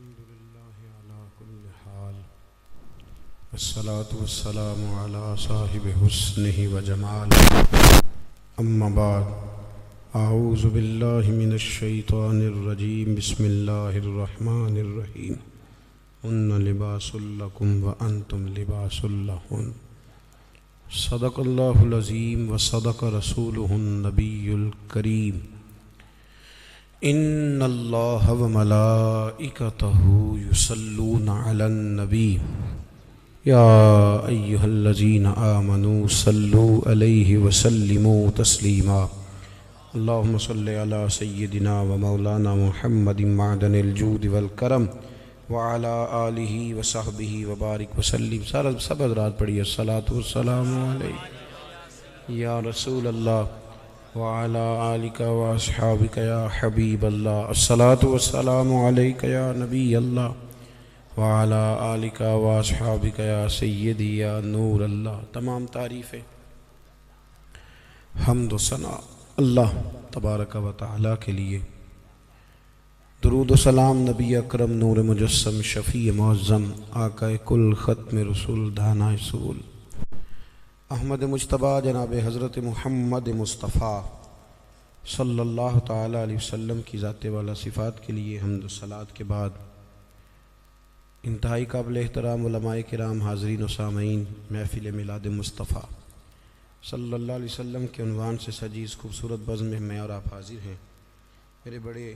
الحمد لله على كل حال والصلاة والسلام على صاحب حسنه وجماله أما بعد أعوذ بالله من الشيطان الرجيم بسم الله الرحمن الرحيم هن لباس لكم وأنتم لباس لهن صدق الله العظيم وصدق رسوله النبي الكريم ان اللہ وملائکتہ یصلون علی النبی یا ایہا الذین آمنوا صلوا علیہ وسلموا تسلیما اللہم صلی علی سیدنا ومولانا محمد معدن الجود والکرم وعلی آلہ وصحبہ وبارک وسلم. سب حضرات پڑھیے الصلاۃ والسلام علیہ یا رسول اللہ وعلى آلك وأصحابك يا حبيب الله الصلاة والسلام عليك يا نبي الله وعلى آلك وأصحابك يا سيدي يا نور الله. تمام تعریفیں حمد و ثنا اللہ تبارک و تعالی کے لیے. درود و سلام نبی اکرم نور مجسم شفیع معظم آقا کل ختم رسول دانا اصول احمد مجتبی جناب حضرت محمد مصطفیٰ صلی اللہ تعالیٰ علیہ وسلم کی ذات والا صفات کے لیے حمد و صلات کے بعد انتہائی قابل احترام علماء کرام حاضرین و سامعین محفل میلاد مصطفیٰ صلی اللہ علیہ وسلم کے عنوان سے سجی اس خوبصورت بزم میں میں اور آپ حاضر ہیں. میرے بڑے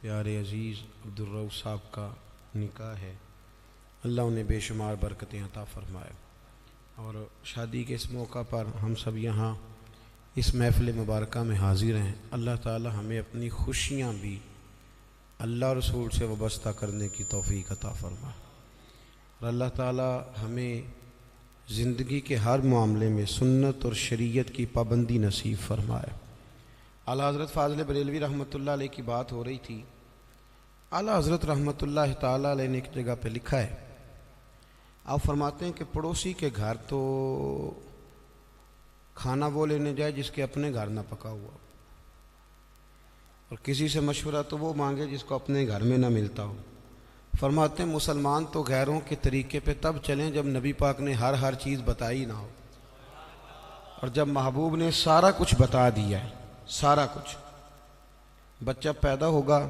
پیارے عزیز عبدالرؤف صاحب کا نکاح ہے. اللہ انہیں بے شمار برکتیں عطا فرمائے اور شادی کے اس موقع پر ہم سب یہاں اس محفل مبارکہ میں حاضر ہیں. اللہ تعالی ہمیں اپنی خوشیاں بھی اللہ رسول سے وابستہ کرنے کی توفیق عطا فرمائے اور اللہ تعالی ہمیں زندگی کے ہر معاملے میں سنت اور شریعت کی پابندی نصیب فرمائے. اعلیٰ حضرت فاضل بریلوی رحمۃ اللہ علیہ کی بات ہو رہی تھی. اعلیٰ حضرت رحمۃ اللہ تعالی علیہ نے ایک جگہ پہ لکھا ہے، آپ فرماتے ہیں کہ پڑوسی کے گھر تو کھانا وہ لینے جائے جس کے اپنے گھر نہ پکا ہوا، اور کسی سے مشورہ تو وہ مانگے جس کو اپنے گھر میں نہ ملتا ہو. فرماتے ہیں مسلمان تو غیروں کے طریقے پہ تب چلیں جب نبی پاک نے ہر چیز بتائی نہ ہو، اور جب محبوب نے سارا کچھ بتا دیا ہے. سارا کچھ. بچہ پیدا ہوگا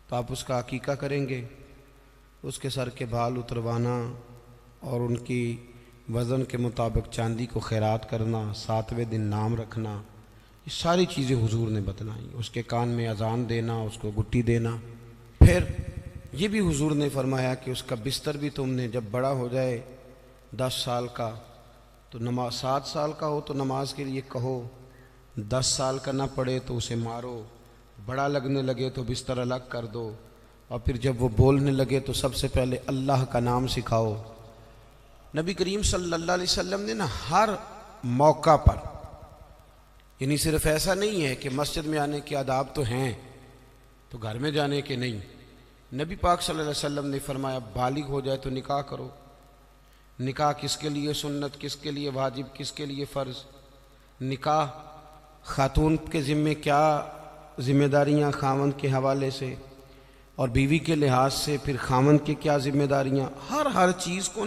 تو آپ اس کا عقیقہ کریں گے، اس کے سر کے بال اتروانا اور ان کی وزن کے مطابق چاندی کو خیرات کرنا، 7ویں دن نام رکھنا، یہ ساری چیزیں حضور نے بتلائیں. اس کے کان میں اذان دینا، اس کو گٹی دینا. پھر یہ بھی حضور نے فرمایا کہ اس کا بستر بھی تم نے جب بڑا ہو جائے 10 سال کا تو نماز، 7 سال کا ہو تو نماز کے لیے کہو، 10 سال کا نہ پڑے تو اسے مارو، بڑا لگنے لگے تو بستر الگ کر دو، اور پھر جب وہ بولنے لگے تو سب سے پہلے اللہ کا نام سکھاؤ. نبی کریم صلی اللہ علیہ وسلم نے ہر موقع پر، یعنی صرف ایسا نہیں ہے کہ مسجد میں آنے کے آداب تو ہیں تو گھر میں جانے کے نہیں. نبی پاک صلی اللہ علیہ وسلم نے فرمایا بالغ ہو جائے تو نکاح کرو. نکاح کس کے لیے سنت، کس کے لیے واجب، کس کے لیے فرض. نکاح خاتون کے ذمے کیا ذمہ داریاں خاوند کے حوالے سے، اور بیوی کے لحاظ سے پھر خاوند کے کیا ذمہ داریاں، ہر چیز کو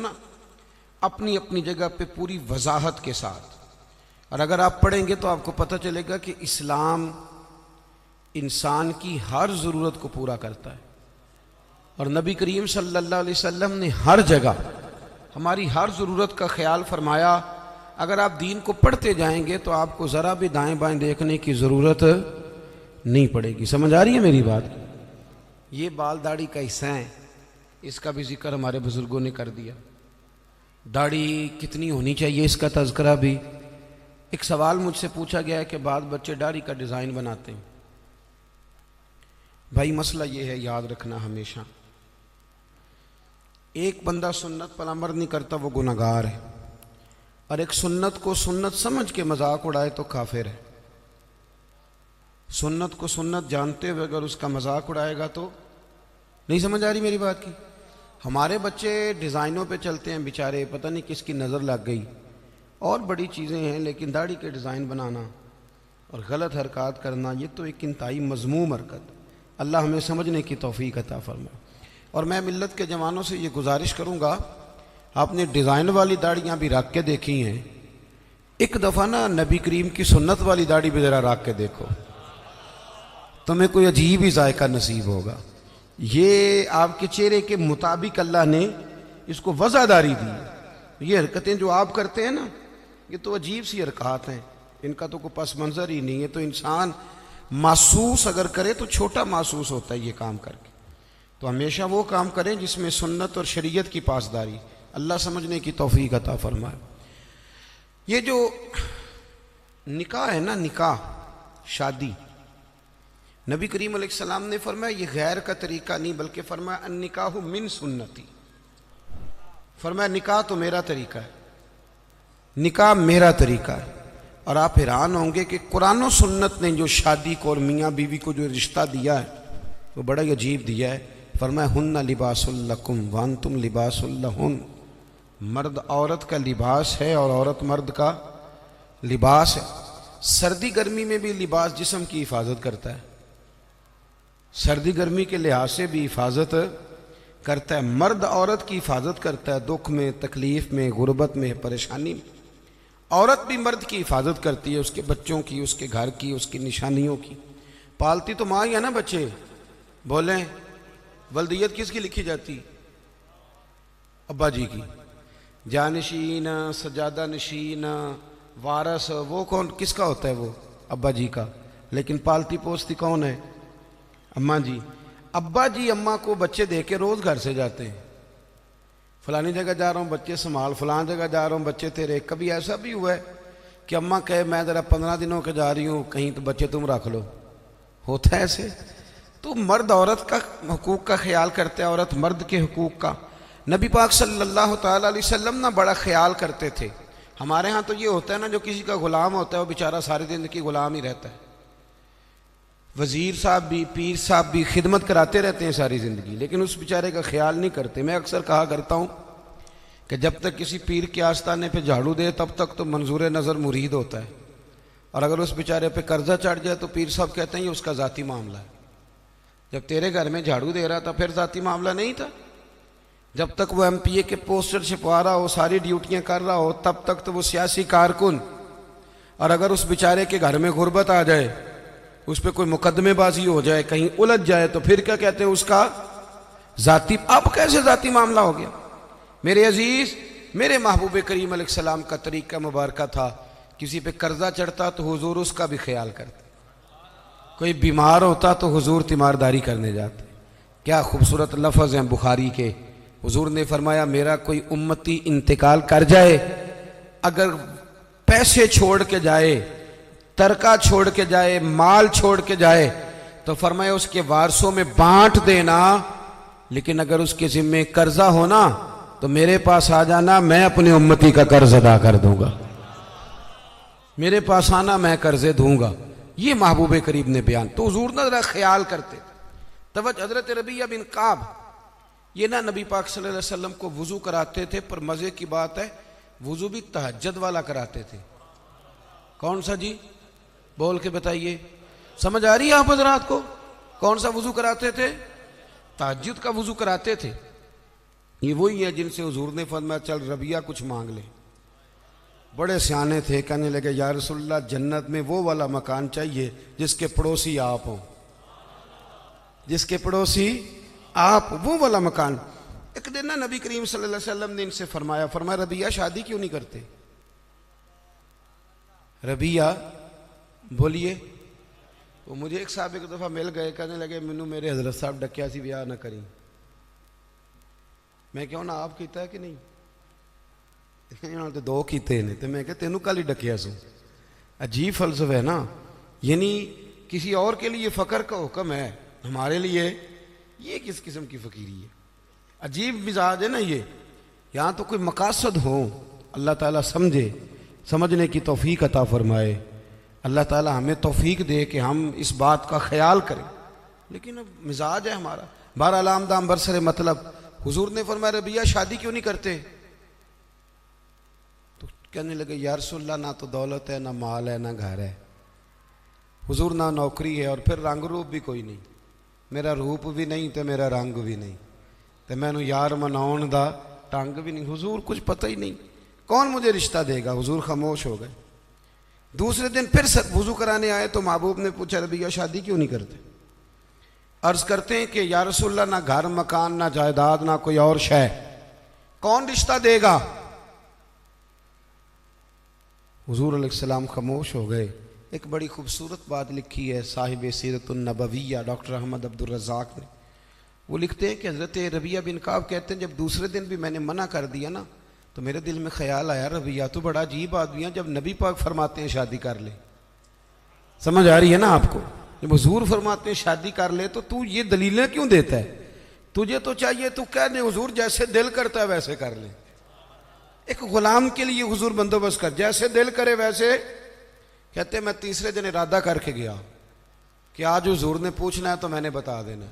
اپنی اپنی جگہ پہ پوری وضاحت کے ساتھ. اور اگر آپ پڑھیں گے تو آپ کو پتہ چلے گا کہ اسلام انسان کی ہر ضرورت کو پورا کرتا ہے، اور نبی کریم صلی اللہ علیہ وسلم نے ہر جگہ ہماری ہر ضرورت کا خیال فرمایا. اگر آپ دین کو پڑھتے جائیں گے تو آپ کو ذرا بھی دائیں بائیں دیکھنے کی ضرورت نہیں پڑے گی. سمجھ آ رہی ہے میری بات؟ یہ بال داڑھی کا حصہ ہیں، اس کا بھی ذکر ہمارے بزرگوں نے کر دیا. داڑھی کتنی ہونی چاہیے اس کا تذکرہ بھی. ایک سوال مجھ سے پوچھا گیا ہے کہ بعض بچے داڑھی کا ڈیزائن بناتے ہیں. بھائی مسئلہ یہ ہے، یاد رکھنا ہمیشہ، ایک بندہ سنت پر عمل نہیں کرتا وہ گناہگار ہے، اور ایک سنت کو سنت سمجھ کے مذاق اڑائے تو کافر ہے. سنت کو سنت جانتے ہوئے اگر اس کا مذاق اڑائے گا تو نہیں. سمجھ آ رہی میری بات کی؟ ہمارے بچے ڈیزائنوں پہ چلتے ہیں بیچارے، پتہ نہیں کس کی نظر لگ گئی، اور بڑی چیزیں ہیں، لیکن داڑھی کے ڈیزائن بنانا اور غلط حرکات کرنا یہ تو ایک انتہائی مذموم حرکت. اللہ ہمیں سمجھنے کی توفیق عطا فرمائے۔ اور میں ملت کے جوانوں سے یہ گزارش کروں گا، آپ نے ڈیزائن والی داڑھیاں بھی رکھ کے دیکھی ہیں، ایک دفعہ نا نبی کریم کی سنت والی داڑھی بھی ذرا رکھ کے دیکھو، تمہیں کوئی عجیب ہی ذائقہ نصیب ہوگا۔ یہ آپ کے چہرے کے مطابق اللہ نے اس کو وضعداری دی ہے۔ یہ حرکتیں جو آپ کرتے ہیں نا، یہ تو عجیب سی حرکات ہیں، ان کا تو کوئی پس منظر ہی نہیں ہے، تو انسان محسوس اگر کرے تو چھوٹا محسوس ہوتا ہے یہ کام کر کے۔ تو ہمیشہ وہ کام کریں جس میں سنت اور شریعت کی پاسداری، اللہ سمجھنے کی توفیق عطا فرمائے۔ یہ جو نکاح ہے نا، نکاح شادی، نبی کریم علیہ السلام نے فرمایا یہ غیر کا طریقہ نہیں، بلکہ فرمایا النکاح من سنتی، فرمایا نکاح تو میرا طریقہ ہے، نکاح میرا طریقہ ہے۔ اور آپ حیران ہوں گے کہ قرآن و سنت نے جو شادی کو اور میاں بیوی کو جو رشتہ دیا ہے وہ بڑا ہی عجیب دیا ہے۔ فرمایا ہن لباس لکم وانتم لباس لہن، مرد عورت کا لباس ہے اور عورت مرد کا لباس ہے۔ سردی گرمی میں بھی لباس جسم کی حفاظت کرتا ہے، سردی گرمی کے لحاظ سے بھی حفاظت کرتا ہے، مرد عورت کی حفاظت کرتا ہے، دکھ میں، تکلیف میں، غربت میں، پریشانی میں۔ عورت بھی مرد کی حفاظت کرتی ہے، اس کے بچوں کی، اس کے گھر کی، اس کی نشانیوں کی۔ پالتی تو ماں ہی ہے نا بچے، بولیں ولدیت کس کی لکھی جاتی؟ ابا جی کی۔ جانشین، سجادہ نشین، وارث، وہ کون کس کا ہوتا ہے؟ وہ ابا جی کا۔ لیکن پالتی پوستی کون ہے؟ اماں جی۔ ابا جی اماں کو بچے دے کے روز گھر سے جاتے ہیں، فلانی جگہ جا رہا ہوں بچے سنبھال، فلان جگہ جا رہا ہوں بچے تیرے۔ کبھی ایسا بھی ہوا ہے کہ اماں کہے میں ذرا 15 دنوں کے جا رہی ہوں کہیں، تو بچے تم رکھ لو؟ ہوتا ہے ایسے؟ تو مرد عورت کا حقوق کا خیال کرتے ہیں، عورت مرد کے حقوق کا۔ نبی پاک صلی اللہ تعالیٰ علیہ وسلم نا بڑا خیال کرتے تھے۔ ہمارے ہاں تو یہ ہوتا ہے نا، جو کسی کا غلام ہوتا ہے وہ بیچارہ ساری زندگی غلام ہی رہتا ہے۔ وزیر صاحب بھی، پیر صاحب بھی خدمت کراتے رہتے ہیں ساری زندگی، لیکن اس بیچارے کا خیال نہیں کرتے۔ میں اکثر کہا کرتا ہوں کہ جب تک کسی پیر کے آستانے پہ جھاڑو دے تب تک تو منظور نظر مرید ہوتا ہے، اور اگر اس بیچارے پہ قرضہ چڑھ جائے تو پیر صاحب کہتے ہیں یہ اس کا ذاتی معاملہ ہے۔ جب تیرے گھر میں جھاڑو دے رہا تھا پھر ذاتی معاملہ نہیں تھا؟ جب تک وہ ایم پی اے کے پوسٹر چھپوا رہا ہو، ساری ڈیوٹیاں کر رہا ہو، تب تک تو وہ سیاسی کارکن۔ اور اگر اس بیچارے کے گھر میں غربت آ جائے، اس پہ کوئی مقدمے بازی ہو جائے، کہیں الجھ جائے، تو پھر کیا کہتے ہیں؟ اس کا ذاتی۔ اب کیسے ذاتی معاملہ ہو گیا؟ میرے عزیز، میرے محبوب کریم علیہ السلام کا طریقہ مبارکہ تھا، کسی پہ قرضہ چڑھتا تو حضور اس کا بھی خیال کرتے، کوئی بیمار ہوتا تو حضور تیمارداری کرنے جاتے۔ کیا خوبصورت لفظ ہیں بخاری کے۔ حضور نے فرمایا میرا کوئی امتی انتقال کر جائے، اگر پیسے چھوڑ کے جائے، ترکہ چھوڑ کے جائے، مال چھوڑ کے جائے، تو فرمایا اس کے وارثوں میں بانٹ دینا، لیکن اگر اس کے ذمے قرضہ ہونا تو میرے پاس آ جانا، میں اپنے امتی کا قرض ادا کر دوں گا، میرے پاس آنا، میں قرضے دوں گا۔ یہ محبوب کریم نے بیان۔ تو حضور نہ ذرا خیال کرتے۔ توجہ، حضرت ربیعہ بن کعب، یہ نہ نبی پاک صلی اللہ علیہ وسلم کو وضو کراتے تھے، پر مزے کی بات ہے وضو بھی تہجد والا کراتے تھے۔ کون سا جی؟ بول کے بتائیے، سمجھ آ رہی ہے آپ حضرات کو؟ کون سا وضو کراتے تھے؟ تہجد کا وضو کراتے تھے۔ یہ وہی ہے جن سے حضور نے فرمایا چل ربیعہ کچھ مانگ لے۔ بڑے سیانے تھے، کہنے لگے یا رسول اللہ جنت میں وہ والا مکان چاہیے جس کے پڑوسی آپ ہوں، جس کے پڑوسی آپ، وہ والا مکان۔ ایک دن نا نبی کریم صلی اللہ علیہ وسلم نے ان سے فرمایا ربیعہ شادی کیوں نہیں کرتے؟ ربیعہ بولیے۔ وہ مجھے ایک صاحب ایک دفعہ مل گئے، کہنے لگے مینوں میرے حضرت صاحب ڈکیا سی بیاہ نہ کریں۔ میں کہوں نا آپ کیتا ہے کہ نہیں؟ انہوں نے دو کیتے ہیں، تو میں کہ تینوں کل ہی ڈکیا سو۔ عجیب فلسفہ ہے نا، یعنی کسی اور کے لیے فقر کا حکم ہے، ہمارے لیے یہ کس قسم کی فقیری ہے؟ عجیب مزاج ہے نا یہ۔ یہاں تو کوئی مقاصد ہو، اللہ تعالیٰ سمجھے، سمجھنے کی توفیق عطا فرمائے۔ اللہ تعالیٰ ہمیں توفیق دے کہ ہم اس بات کا خیال کریں، لیکن اب مزاج ہے ہمارا۔ بہرحال آمدام برسر مطلب، حضور نے فرمایا ربیعہ شادی کیوں نہیں کرتے؟ تو کہنے لگے یا رسول اللہ نہ تو دولت ہے، نہ مال ہے، نہ گھر ہے، حضور نہ نوکری ہے، اور پھر رنگ روپ بھی کوئی نہیں، میرا روپ بھی نہیں تو میرا رنگ بھی نہیں، تو میں یار مناؤن دا ٹنگ بھی نہیں۔ حضور کچھ پتہ ہی نہیں، کون مجھے رشتہ دے گا؟ حضور خاموش ہو گئے۔ دوسرے دن پھر وضو کرانے آئے تو محبوب نے پوچھا ربیہ شادی کیوں نہیں کرتے؟ عرض کرتے ہیں کہ یا رسول اللہ نہ گھر مکان نہ جائیداد نہ کوئی اور شے، کون رشتہ دے گا؟ حضور علیہ السلام خاموش ہو گئے۔ ایک بڑی خوبصورت بات لکھی ہے صاحب سیرت النبویہ ڈاکٹر احمد عبد الرزاق نے، وہ لکھتے ہیں کہ حضرت ربیہ بن کعب کہتے ہیں جب دوسرے دن بھی میں نے منع کر دیا نا تو میرے دل میں خیال آیا ربیہ تو بڑا عجیب آدمی ہے، جب نبی پاک فرماتے ہیں شادی کر لے، سمجھ آ رہی ہے نا آپ کو؟ جب حضور فرماتے ہیں شادی کر لے تو یہ دلیلیں کیوں دیتا ہے؟ تجھے تو چاہیے تو کہہ دے حضور جیسے دل کرتا ہے ویسے کر لے۔ ایک غلام کے لیے حضور بندوبست کر، جیسے دل کرے ویسے۔ کہتے میں تیسرے دن ارادہ کر کے گیا کہ آج حضور نے پوچھنا ہے تو میں نے بتا دینا،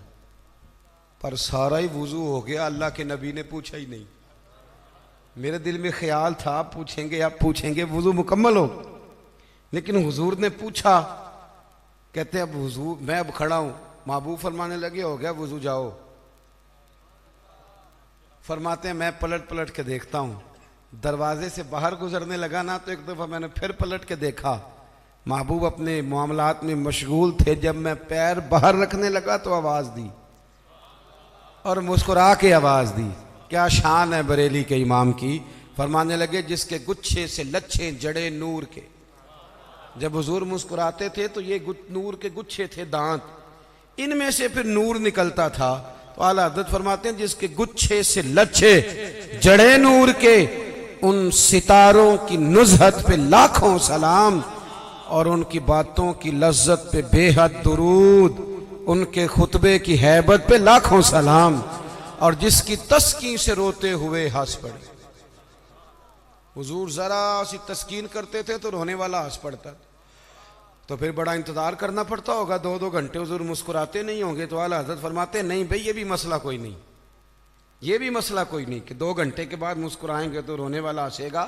پر سارا ہی وضو ہو گیا، اللہ کے نبی نے پوچھا ہی نہیں۔ میرے دل میں خیال تھا آپ پوچھیں گے، وضو مکمل ہو، لیکن حضور نے پوچھا۔ کہتے اب وضو میں اب کھڑا ہوں، محبوب فرمانے لگے ہو گیا وضو جاؤ۔ فرماتے ہیں میں پلٹ کے دیکھتا ہوں، دروازے سے باہر گزرنے لگا نا تو ایک دفعہ میں نے پھر پلٹ کے دیکھا، محبوب اپنے معاملات میں مشغول تھے۔ جب میں پیر باہر رکھنے لگا تو آواز دی اور مسکرا کے آواز دی۔ کیا شان ہے بریلی کے امام کی! فرمانے لگے جس کے گچھے سے لچھے جڑے نور کے۔ جب حضور مسکراتے تھے تو یہ نور کے گچھے تھے، دانت، ان میں سے پھر نور نکلتا تھا۔ تو اعلیٰ حضرت فرماتے ہیں جس کے گچھے سے لچھے جڑے نور کے، ان ستاروں کی نزہت پہ لاکھوں سلام، اور ان کی باتوں کی لذت پہ بے حد درود، ان کے خطبے کی ہیبت پہ لاکھوں سلام، اور جس کی تسکین سے روتے ہوئے ہنس پڑے۔ حضور ذرا سی تسکین کرتے تھے تو رونے والا ہنس پڑتا، تو پھر بڑا انتظار کرنا پڑتا ہوگا، 2 گھنٹے حضور مسکراتے نہیں ہوں گے۔ تو اعلیٰ حضرت فرماتے ہیں نہیں بھئی یہ بھی مسئلہ کوئی نہیں، یہ بھی مسئلہ کوئی نہیں کہ 2 گھنٹے کے بعد مسکرائیں گے تو رونے والا ہنسے گا۔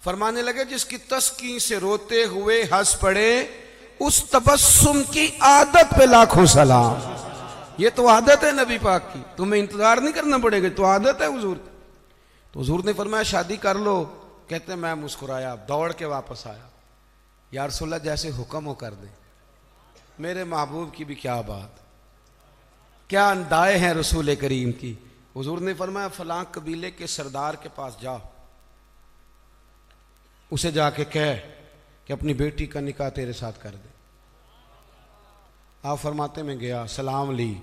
فرمانے لگے جس کی تسکین سے روتے ہوئے ہنس پڑے، اس تبسم کی عادت پہ لاکھوں سلام۔ یہ تو عادت ہے نبی پاک کی، تمہیں انتظار نہیں کرنا پڑے گا، تو عادت ہے حضور۔ تو حضور نے فرمایا شادی کر لو۔ کہتے ہیں میں مسکرایا، دوڑ کے واپس آیا، یا رسول اللہ جیسے حکم ہو کر دیں۔ میرے محبوب کی بھی کیا بات، کیا اندائے ہیں رسول کریم کی۔ حضور نے فرمایا فلاں قبیلے کے سردار کے پاس جا، اسے جا کے کہہ کہ اپنی بیٹی کا نکاح تیرے ساتھ کر دے۔ آپ فرماتے میں گیا، سلام لی،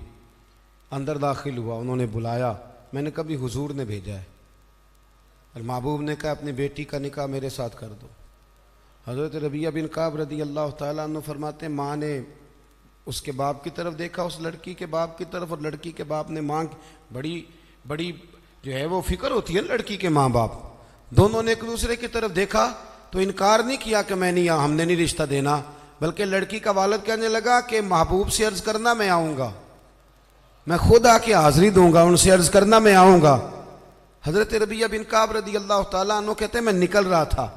اندر داخل ہوا، انہوں نے بلایا، میں نے کبھی حضور نے بھیجا ہے، اور محبوب نے کہا اپنی بیٹی کا نکاح میرے ساتھ کر دو۔ حضرت ربیہ بن کعب رضی اللہ تعالیٰ عنہ فرماتے ہیں ماں نے اس کے باپ کی طرف دیکھا، اس لڑکی کے باپ کی طرف، اور لڑکی کے باپ نے ماں بڑی جو ہے وہ فکر ہوتی ہے لڑکی کے ماں باپ، دونوں نے ایک دوسرے کی طرف دیکھا تو انکار نہیں کیا کہ میں نہیں، ہم نے نہیں رشتہ دینا، بلکہ لڑکی کا والد کہنے لگا کہ محبوب سے عرض کرنا میں آؤں گا، میں خود آ کے حاضری دوں گا، ان سے عرض کرنا میں آؤں گا۔ حضرت ربیہ بن کعب رضی اللہ تعالیٰ عنہ کہتے ہیں میں نکل رہا تھا،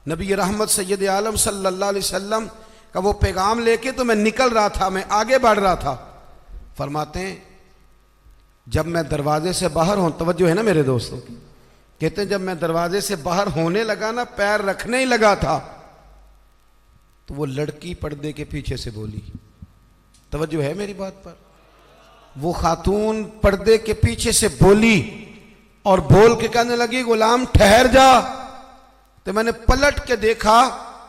نبی رحمت سید عالم صلی اللہ علیہ وسلم کا وہ پیغام لے کے، تو میں نکل رہا تھا، میں آگے بڑھ رہا تھا۔ فرماتے ہیں جب میں دروازے سے باہر ہوں، توجہ ہے نا میرے دوستوں کی، کہتے ہیں جب میں دروازے سے باہر ہونے لگا نا، پیر رکھنے ہی لگا تھا، تو وہ لڑکی پردے کے پیچھے سے بولی، توجہ ہے میری بات پر، وہ خاتون پردے کے پیچھے سے بولی اور بول کے کہنے لگی غلام ٹھہر جا۔ تو میں نے پلٹ کے دیکھا،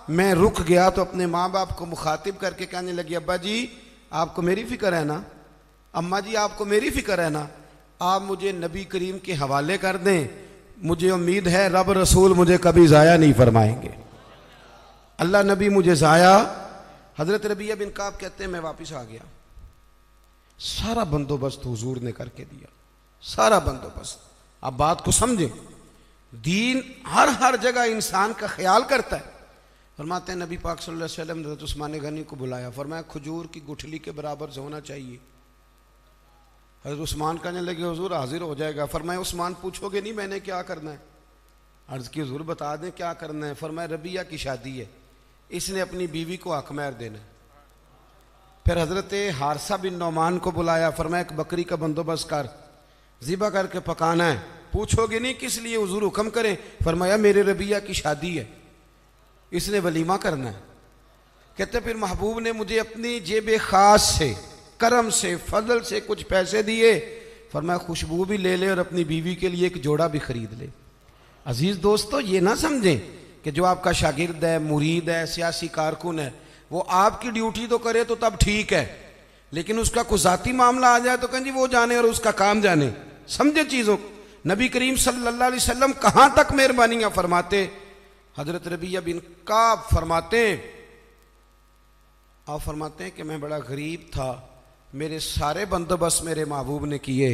میں رک گیا تو اپنے ماں باپ کو مخاطب کر کے کہنے لگی ابا جی آپ کو میری فکر ہے نا، اماں جی آپ کو میری فکر ہے نا، آپ مجھے نبی کریم کے حوالے کر دیں، مجھے امید ہے رب رسول مجھے کبھی ضائع نہیں فرمائیں گے، اللہ نبی مجھے ضائع۔ حضرت ربیہ بن کعب کہتے ہیں میں واپس آ گیا، سارا بندوبست حضور نے کر کے دیا، سارا بندوبست۔ اب بات کو سمجھیں، دین ہر جگہ انسان کا خیال کرتا ہے۔ فرماتے ہیں نبی پاک صلی اللہ علیہ وسلم نے حضرت عثمان غنی کو بلایا، فرمایا کھجور کی گٹھلی کے برابر ہونا چاہیے۔ حضرت عثمان کہنے لگے حضور حاضر ہو جائے گا۔ فرمایا عثمان پوچھو گے نہیں میں نے کیا کرنا ہے؟ عرض کی حضور بتا دیں کیا کرنا ہے۔ فرمایا ربیہ کی شادی ہے، اس نے اپنی بیوی کو حق مہر دینا ہے۔ پھر حضرت حارثہ بن نعمان کو بلایا، فرمایا ایک بکری کا بندوبست کر، ذبح کر کے پکانا ہے۔ پوچھو گے نہیں کس لیے، حضور حکم کریں؟ فرمایا میرے ربیہ کی شادی ہے، اس نے ولیمہ کرنا ہے۔ کہتے پھر محبوب نے مجھے اپنی جیب خاص سے، کرم سے، فضل سے کچھ پیسے دیے، فرمایا خوشبو بھی لے لے اور اپنی بیوی کے لیے ایک جوڑا بھی خرید لے۔ عزیز دوستو، یہ نہ سمجھیں کہ جو آپ کا شاگرد ہے، مرید ہے، سیاسی کارکن ہے، وہ آپ کی ڈیوٹی تو کرے تو تب ٹھیک ہے، لیکن اس کا کوئی ذاتی معاملہ آ جائے تو کہیں جی وہ جانے اور اس کا کام جانے۔ سمجھے چیزوں کو۔ نبی کریم صلی اللہ علیہ وسلم کہاں تک مہربانیاں فرماتے؟ حضرت ربیہ بن کعب فرماتے ہیں، آپ فرماتے ہیں کہ میں بڑا غریب تھا، میرے سارے بندوبست میرے محبوب نے کیے،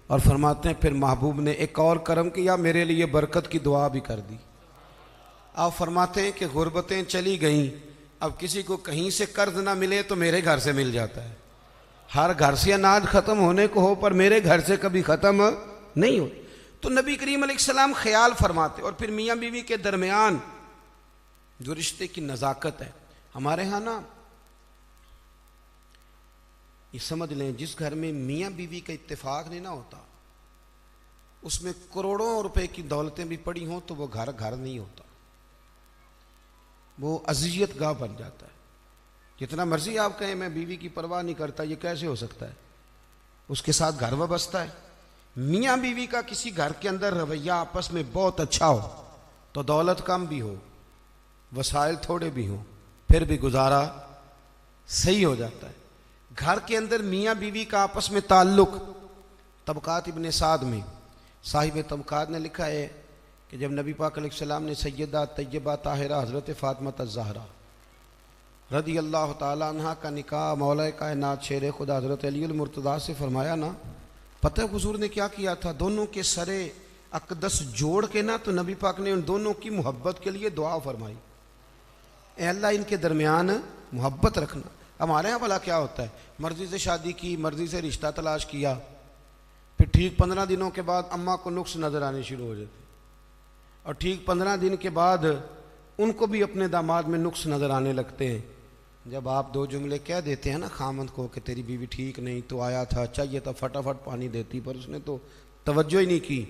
اور فرماتے ہیں پھر محبوب نے ایک اور کرم کیا، میرے لیے برکت کی دعا بھی کر دی۔ آپ فرماتے ہیں کہ غربتیں چلی گئیں، اب کسی کو کہیں سے قرض نہ ملے تو میرے گھر سے مل جاتا ہے۔ ہر گھر سے اناج ختم ہونے کو ہو پر میرے گھر سے کبھی ختم نہیں ہو۔ تو نبی کریم علیہ السلام خیال فرماتے، اور پھر میاں بیوی کے درمیان جو رشتے کی نزاکت ہے، ہمارے ہاں نا یہ سمجھ لیں، جس گھر میں میاں بیوی کا اتفاق نہیں نہ ہوتا، اس میں کروڑوں روپے کی دولتیں بھی پڑی ہوں تو وہ گھر گھر نہیں ہوتا، وہ اذیت گاہ بن جاتا ہے۔ جتنا مرضی آپ کہیں میں بیوی کی پرواہ نہیں کرتا، یہ کیسے ہو سکتا ہے؟ اس کے ساتھ گھر وابستہ ہے۔ میاں بیوی کا کسی گھر کے اندر رویہ آپس میں بہت اچھا ہو تو دولت کم بھی ہو، وسائل تھوڑے بھی ہوں، پھر بھی گزارا صحیح ہو جاتا ہے۔ گھر کے اندر میاں بیوی کا آپس میں تعلق، طبقات ابن سعد میں صاحب طبقات نے لکھا ہے کہ جب نبی پاک علیہ السلام نے سیدہ طیبہ طاہرہ حضرت فاطمہ الزہرا رضی اللہ تعالیٰ عنہ کا نکاح مولا کائنات شیر خدا حضرت علی المرتضیٰ سے فرمایا نا، پتہ حضور نے کیا کیا تھا؟ دونوں کے سرے اقدس جوڑ کے نا تو نبی پاک نے ان دونوں کی محبت کے لیے دعا فرمائی، اے اللہ ان کے درمیان محبت رکھنا۔ ہمارے ہاں بھلا کیا ہوتا ہے؟ مرضی سے شادی کی، مرضی سے رشتہ تلاش کیا، پھر ٹھیک 15 دنوں کے بعد اماں کو نقص نظر آنے شروع ہو جاتے، اور ٹھیک 15 دن کے بعد ان کو بھی اپنے داماد میں نقص نظر آنے لگتے ہیں۔ جب آپ دو جملے کہہ دیتے ہیں نا خامند کو کہ تیری بیوی ٹھیک نہیں، تو آیا تھا، چاہیے تھا فٹافٹ پانی دیتی، پر اس نے تو توجہ ہی نہیں کی،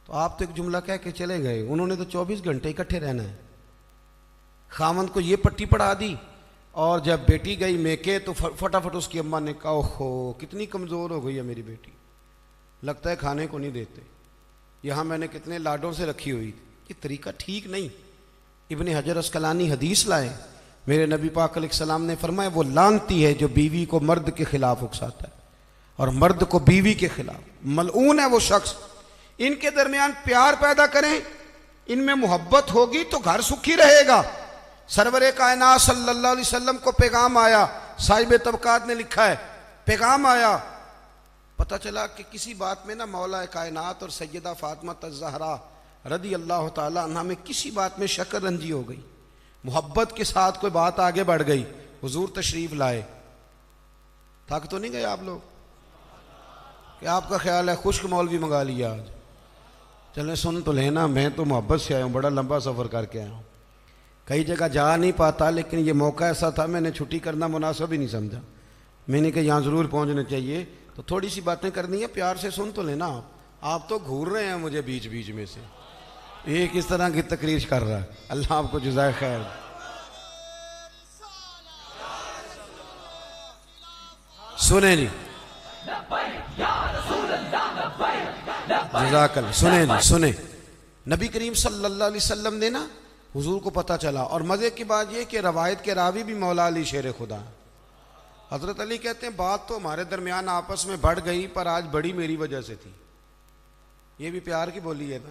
تو آپ تو ایک جملہ کہہ کے چلے گئے، انہوں نے تو 24 گھنٹے اکٹھے رہنا ہے۔ خامند کو یہ پٹی پڑھا دی، اور جب بیٹی گئی میکے تو فٹافٹ اس کی اماں نے کہا اوہو کتنی کمزور ہو گئی ہے میری بیٹی، لگتا ہے کھانے کو نہیں دیتے، یہاں میں نے کتنے لاڈوں سے رکھی ہوئی تھی۔ یہ طریقہ ٹھیک نہیں۔ ابن حجر اسقلانی حدیث لائے، میرے نبی پاک علیہ السلام نے فرمایا وہ لعنتی ہے جو بیوی کو مرد کے خلاف اکساتا ہے اور مرد کو بیوی کے خلاف، ملعون ہے وہ شخص۔ ان کے درمیان پیار پیدا کریں، ان میں محبت ہوگی تو گھر سکھی رہے گا۔ سرور کائنات صلی اللہ علیہ وسلم کو پیغام آیا، صاحب طبقات نے لکھا ہے، پیغام آیا، پتہ چلا کہ کسی بات میں نا مولا کائنات اور سیدہ فاطمہ الزہرا رضی اللہ تعالی عنہ میں کسی بات میں شکر رنجی ہو گئی، محبت کے ساتھ کوئی بات آگے بڑھ گئی، حضور تشریف لائے۔ تھک تو نہیں گئے آپ لوگ؟ کہ آپ کا خیال ہے خشک مولوی منگا لیا آج؟ چلیں سن تو لینا، میں تو محبت سے آیا ہوں، بڑا لمبا سفر کر کے آیا ہوں، کئی جگہ جا نہیں پاتا، لیکن یہ موقع ایسا تھا میں نے چھٹی کرنا مناسب ہی نہیں سمجھا، میں نے کہا یہاں ضرور پہنچنا چاہیے، تو تھوڑی سی باتیں کرنی ہے، پیار سے سن تو لینا۔ آپ تو گھور رہے ہیں مجھے بیچ بیچ میں سے، ایک اس طرح کی تقریر کر رہا ہے، اللہ آپ کو جزائے خیر۔ سنیں جی، جزاک اللہ، سنیں جی سنیں، نبی کریم صلی اللہ علیہ وسلم نے نا حضور کو پتہ چلا، اور مزے کی بات یہ کہ روایت کے راوی بھی مولا علی شیر خدا ہیں۔ حضرت علی کہتے ہیں بات تو ہمارے درمیان آپس میں بڑھ گئی، پر آج بڑی میری وجہ سے تھی۔ یہ بھی پیار کی بولی ہے نا،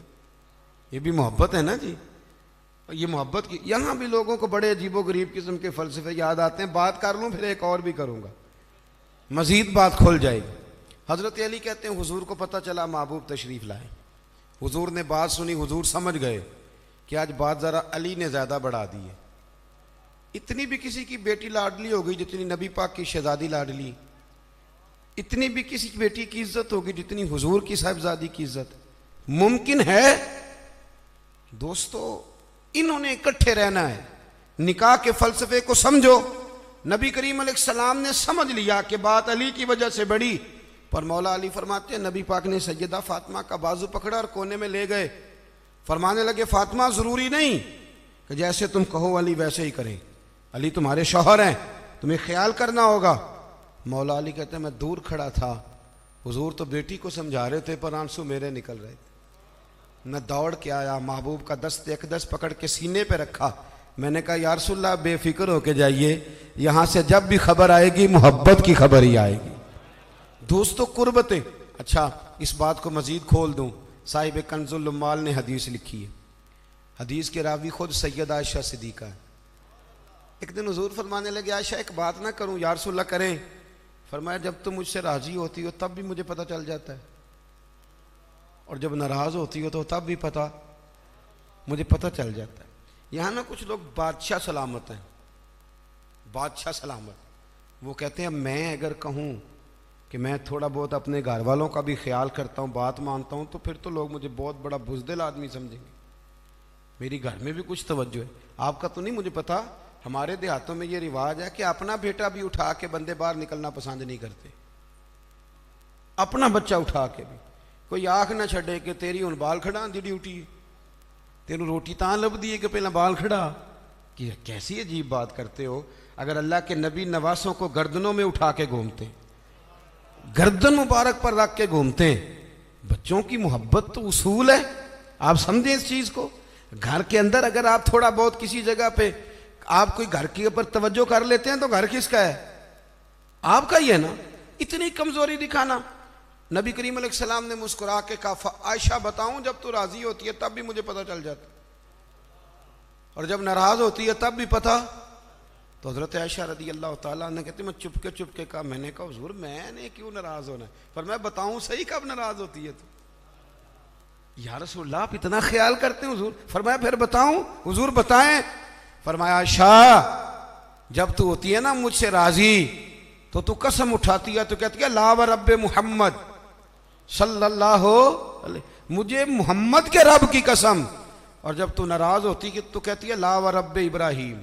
یہ بھی محبت ہے نا جی، یہ محبت کی۔ یہاں بھی لوگوں کو بڑے عجیب و غریب قسم کے فلسفے یاد آتے ہیں، بات کر لوں پھر ایک اور بھی کروں گا، مزید بات کھل جائے گی۔ حضرت علی کہتے ہیں حضور کو پتہ چلا محبوب تشریف لائے، حضور نے بات سنی، حضور سمجھ گئے کہ آج بات ذرا علی نے زیادہ بڑھا دی ہے۔ اتنی بھی کسی کی بیٹی لاڈلی ہوگی جتنی نبی پاک کی شہزادی لاڈلی، اتنی بھی کسی کی بیٹی کی عزت ہوگی جتنی حضور کی صاحبزادی کی عزت ممکن ہے؟ دوستو انہوں نے اکٹھے رہنا ہے، نکاح کے فلسفے کو سمجھو، نبی کریم علیہ السلام نے سمجھ لیا کہ بات علی کی وجہ سے بڑی، پر مولا علی فرماتے ہیں نبی پاک نے سیدہ فاطمہ کا بازو پکڑا اور کونے میں لے گئے، فرمانے لگے فاطمہ ضروری نہیں کہ جیسے تم کہو علی ویسے ہی کریں، علی تمہارے شوہر ہیں، تمہیں خیال کرنا ہوگا۔ مولا علی کہتے ہیں میں دور کھڑا تھا، حضور تو بیٹی کو سمجھا رہے تھے پر آنسو میرے نکل رہے تھے، میں دوڑ کے آیا، محبوب کا دست اقدس پکڑ کے سینے پہ رکھا، میں نے کہا یا رسول اللہ بے فکر ہو کے جائیے، یہاں سے جب بھی خبر آئے گی محبت کی خبر ہی آئے گی، دوستو قربتیں۔ اچھا اس بات کو مزید کھول دوں، صاحب کنز العمال نے حدیث لکھی ہے، حدیث کے راوی خود سیدہ عائشہ صدیقہ ہے۔ ایک دن حضور فرمانے لگے عائشہ ایک بات نہ کروں، یا رسول اللہ کریں؟ فرمایا جب تم مجھ سے راضی ہوتی ہو تب بھی مجھے پتہ چل جاتا ہے، اور جب ناراض ہوتی ہو تو تب بھی مجھے پتہ چل جاتا ہے۔ یہاں نا کچھ لوگ بادشاہ سلامت ہیں، بادشاہ سلامت، وہ کہتے ہیں میں اگر کہوں کہ میں تھوڑا بہت اپنے گھر والوں کا بھی خیال کرتا ہوں، بات مانتا ہوں، تو پھر تو لوگ مجھے بہت بڑا بزدل آدمی سمجھیں گے، میری گھر میں بھی کچھ توجہ ہے۔ آپ کا تو نہیں مجھے پتا، ہمارے دیہاتوں میں یہ رواج ہے کہ اپنا بیٹا بھی اٹھا کے بندے باہر نکلنا پسند نہیں کرتے، اپنا بچہ اٹھا کے بھی، کوئی آنکھ نہ چھڑے کہ تیری ہن بال کھڑا دی ڈیوٹی، تینوں روٹی تاں لب دی ہے کہ پہلا بال کھڑا، کہ کیسی عجیب بات کرتے ہو۔ اگر اللہ کے نبی نواسوں کو گردنوں میں اٹھا کے گھومتے، گردن مبارک پر رکھ کے گھومتے ہیں، بچوں کی محبت تو اصول ہے، آپ سمجھیں اس چیز کو۔ گھر کے اندر اگر آپ تھوڑا بہت کسی جگہ پہ آپ کوئی گھر کے اوپر توجہ کر لیتے ہیں تو گھر کس کا ہے؟ آپ کا ہی ہے نا۔ اتنی کمزوری دکھانا، نبی کریم علیہ السلام نے مسکرا کے کہا عائشہ بتاؤں جب تو راضی ہوتی ہے تب بھی مجھے پتہ چل جاتا، اور جب ناراض ہوتی ہے تب بھی پتہ۔ تو حضرت عائشہ رضی اللہ تعالیٰ نے کہتے میں چپ کے کہا، میں نے کہا حضور میں نے کیوں ناراض ہونا ہے، پر میں بتاؤں صحیح کب ناراض ہوتی ہے تو؟ یا رسول اللہ آپ اتنا خیال کرتے ہیں حضور؟ فرمایا پھر بتاؤں؟ حضور بتائیں۔ فرمایا عائشہ جب تو ہوتی ہے نا مجھ سے راضی تو قسم اٹھاتی ہے، تو کہتی ہے لا و رب محمد صلی اللہ علیہ، مجھے محمد کے رب کی قسم، اور جب تو ناراض ہوتی ہے تو کہتی ہے لا و رب ابراہیم،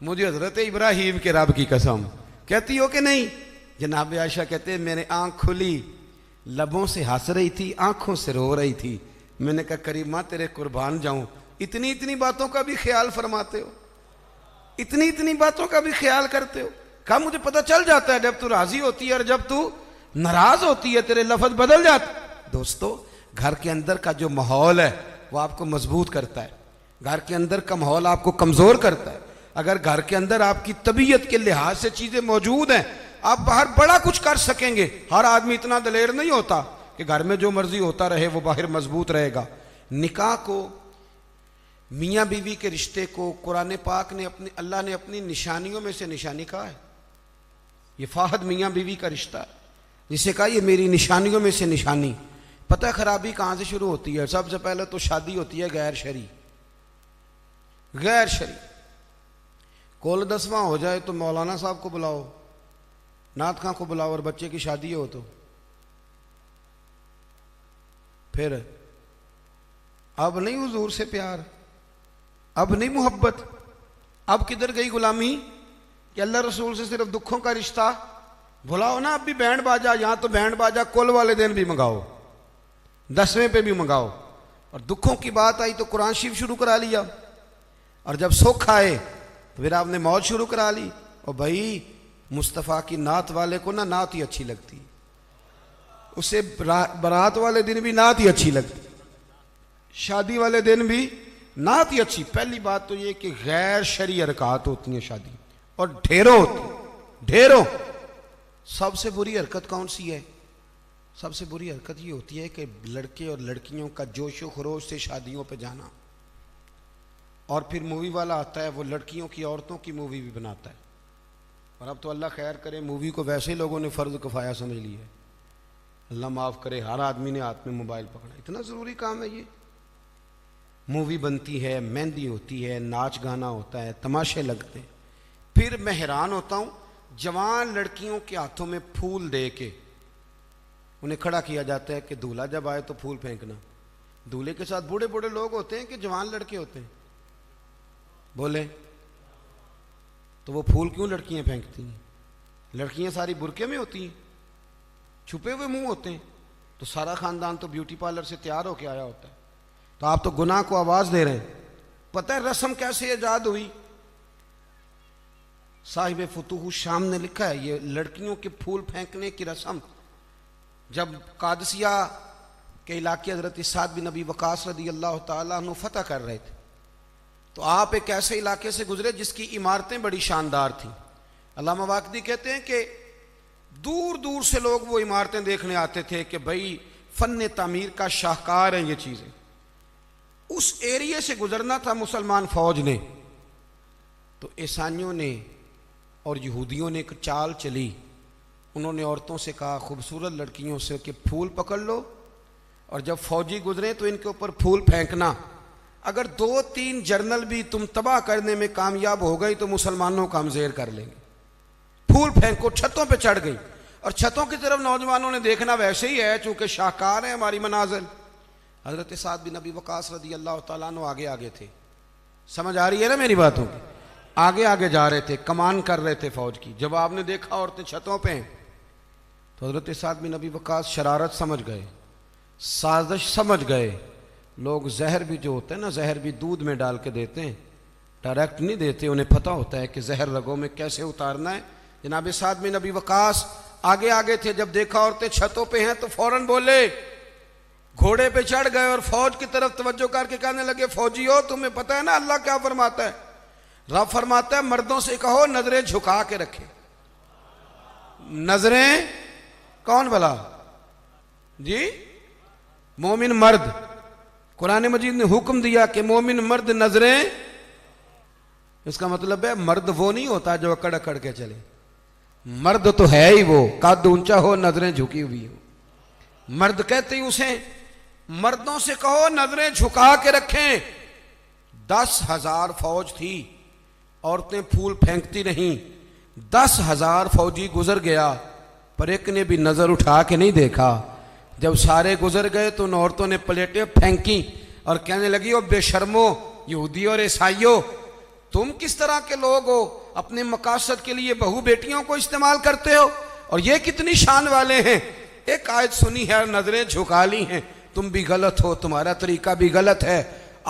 مجھے حضرت ابراہیم کے رب کی قسم۔ کہتی ہو کہ نہیں؟ جناب عائشہ کہتے ہیں میرے آنکھ کھلی، لبوں سے ہنس رہی تھی، آنکھوں سے رو رہی تھی، میں نے کہا کریمہ تیرے قربان جاؤں، اتنی باتوں کا بھی خیال فرماتے ہو، اتنی باتوں کا بھی خیال کرتے ہو؟ کہا مجھے پتہ چل جاتا ہے جب تو راضی ہوتی ہے اور جب تو ناراض ہوتی ہے تیرے لفظ بدل جاتے۔ دوستو گھر کے اندر کا جو ماحول ہے وہ آپ کو مضبوط کرتا ہے، گھر کے اندر کا ماحول آپ کو کمزور کرتا ہے۔ اگر گھر کے اندر آپ کی طبیعت کے لحاظ سے چیزیں موجود ہیں، آپ باہر بڑا کچھ کر سکیں گے۔ ہر آدمی اتنا دلیر نہیں ہوتا کہ گھر میں جو مرضی ہوتا رہے وہ باہر مضبوط رہے گا۔ نکاح کو، میاں بیوی کے رشتے کو قرآن پاک نے اللہ نے اپنی نشانیوں میں سے نشانی کہا ہے۔ یہ فاحد میاں بیوی کا رشتہ ہے، جسے کہا یہ میری نشانیوں میں سے نشانی۔ پتہ خرابی کہاں سے شروع ہوتی ہے؟ سب سے پہلے تو شادی ہوتی ہے غیر شرعی، غیر شرعی۔ کول 10واں ہو جائے تو مولانا صاحب کو بلاؤ، نعت خاں کو بلاؤ، اور بچے کی شادی ہو تو پھر اب نہیں حضور سے پیار، اب نہیں محبت، اب کدھر گئی غلامی کہ اللہ رسول سے صرف دکھوں کا رشتہ؟ بلاؤ نا اب بھی بینڈ باجا، یہاں تو بینڈ باجا کل والے دن بھی منگاؤ، 10ویں پہ بھی منگاؤ، اور دکھوں کی بات آئی تو قرآن شریف شروع کرا لیا، اور جب سکھ آئے تو پھر آپ نے موت شروع کرا لی۔ اور بھائی مصطفیٰ کی نعت والے کو نا نعت ہی اچھی لگتی، اسے برات والے دن بھی نعت ہی اچھی لگتی، شادی والے دن بھی نعت ہی اچھی۔ پہلی بات تو یہ کہ غیر شرعی حرکات ہوتی ہیں شادی، اور ڈھیروں ہوتی ہیں، ڈھیروں۔ سب سے بری حرکت کون سی ہے؟ سب سے بری حرکت یہ ہوتی ہے کہ لڑکے اور لڑکیوں کا جوش و خروش سے شادیوں پہ جانا، اور پھر مووی والا آتا ہے وہ لڑکیوں کی عورتوں کی مووی بھی بناتا ہے، اور اب تو اللہ خیر کرے مووی کو ویسے ہی لوگوں نے فرض کفایہ سمجھ لی ہے، اللہ معاف کرے، ہر آدمی نے ہاتھ میں موبائل پکڑا۔ اتنا ضروری کام ہے یہ؟ مووی بنتی ہے، مہندی ہوتی ہے، ناچ گانا ہوتا ہے، تماشے لگتے ہیں۔ پھر میں حیران ہوتا ہوں، جوان لڑکیوں کے ہاتھوں میں پھول دے کے انہیں کھڑا کیا جاتا ہے کہ دولہا جب آئے تو پھول پھینکنا۔ دولہے کے ساتھ بوڑھے بوڑھے لوگ ہوتے ہیں کہ جوان لڑکے ہوتے ہیں؟ بولے تو وہ پھول کیوں لڑکیاں پھینکتی ہیں؟ لڑکیاں ساری برقعے میں ہوتی ہیں، چھپے ہوئے منہ ہوتے ہیں، تو سارا خاندان تو بیوٹی پارلر سے تیار ہو کے آیا ہوتا ہے، تو آپ تو گناہ کو آواز دے رہے ہیں۔ پتہ ہے رسم کیسے ایجاد ہوئی؟ صاحب فتوح الشام نے لکھا ہے یہ لڑکیوں کے پھول پھینکنے کی رسم جب قادسیہ کے علاقے حضرت سعد بن ابی وقاص رضی اللہ تعالیٰ عنہ فتح کر رہے تھے، تو آپ ایک ایسے علاقے سے گزرے جس کی عمارتیں بڑی شاندار تھیں۔ علامہ واقدی کہتے ہیں کہ دور دور سے لوگ وہ عمارتیں دیکھنے آتے تھے کہ بھئی فن تعمیر کا شاہکار ہیں یہ چیزیں۔ اس ایریے سے گزرنا تھا مسلمان فوج نے، تو عیسائیوں نے اور یہودیوں نے ایک چال چلی، انہوں نے عورتوں سے کہا خوبصورت لڑکیوں سے کہ پھول پکڑ لو اور جب فوجی گزرے تو ان کے اوپر پھول پھینکنا، اگر 2-3 جرنل بھی تم تباہ کرنے میں کامیاب ہو گئی تو مسلمانوں کا ہم زیر کر لیں گے۔ پھول پھینکو، چھتوں پہ چڑھ گئی، اور چھتوں کی طرف نوجوانوں نے دیکھنا ویسے ہی ہے چونکہ شاہکار ہیں ہماری مناظر۔ حضرت سعد بن ابی وقاص رضی اللہ تعالیٰ عنہ آگے آگے تھے، سمجھ آ رہی ہے نا میری باتوں کی؟ آگے آگے جا رہے تھے، کمان کر رہے تھے فوج کی۔ جب آپ نے دیکھا عورتیں چھتوں پہ ہیں تو حضرت سعد بن ابی وقاص شرارت سمجھ گئے، سازش سمجھ گئے۔ لوگ زہر بھی جو ہوتا ہے نا، زہر بھی دودھ میں ڈال کے دیتے ہیں، ڈائریکٹ نہیں دیتے، انہیں پتہ ہوتا ہے کہ زہر رگوں میں کیسے اتارنا ہے۔ جناب سعد بن ابی وقاص آگے آگے تھے، جب دیکھا عورتیں چھتوں پہ ہیں تو فوراً بولے، گھوڑے پہ چڑھ گئے اور فوج کی طرف توجہ کر کے کہنے لگے فوجیو تمہیں پتہ ہے نا اللہ کیا فرماتا ہے؟ رب فرماتا ہے مردوں سے کہو نظریں جھکا کے رکھے۔ نظریں کون بھلا؟ جی مومن مرد، قرآن مجید نے حکم دیا کہ مومن مرد نظریں، اس کا مطلب ہے مرد وہ نہیں ہوتا جو اکڑ اکڑ کے چلے، مرد تو ہے ہی وہ قد اونچا ہو نظریں جھکی ہوئی ہو، مرد کہتے ہی اسے۔ مردوں سے کہو نظریں جھکا کے رکھیں۔ 10,000 فوج تھی، عورتیں پھول پھینکتی رہیں، 10,000 فوجی گزر گیا پر ایک نے بھی نظر اٹھا کے نہیں دیکھا۔ جب سارے گزر گئے تو ان عورتوں نے پلیٹیں پھینکی اور کہنے لگی او بے شرمو یہودی اور عیسائیوں، تم کس طرح کے لوگ ہو، اپنے مقاصد کے لیے بہو بیٹیوں کو استعمال کرتے ہو اور یہ کتنی شان والے ہیں۔ ایک آیت سنی ہے اور نظریں جھکا لی ہیں، تم بھی غلط ہو، تمہارا طریقہ بھی غلط ہے۔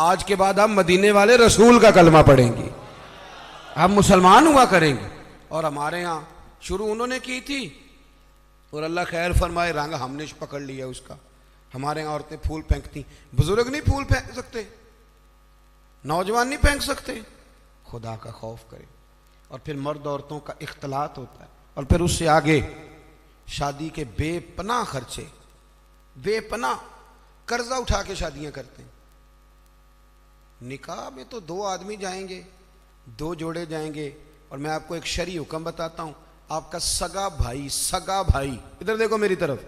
آج کے بعد ہم مدینے والے رسول کا کلمہ پڑھیں گے، ہم مسلمان ہوا کریں گے۔ اور ہمارے ہاں شروع انہوں نے کی تھی اور اللہ خیر فرمائے رنگ ہم نے پکڑ لیا اس کا۔ ہمارے ہاں عورتیں پھول پھینکتی، بزرگ نہیں پھول پھینک سکتے، نوجوان نہیں پھینک سکتے۔ خدا کا خوف کرے۔ اور پھر مرد عورتوں کا اختلاط ہوتا ہے، اور پھر اس سے آگے شادی کے بے پناہ خرچے، بے پناہ قرضہ اٹھا کے شادیاں کرتے ہیں۔ نکاح میں تو 2 آدمی جائیں گے، 2 جوڑے جائیں گے، اور میں آپ کو ایک شرعی حکم بتاتا ہوں، آپ کا سگا بھائی ادھر دیکھو میری طرف،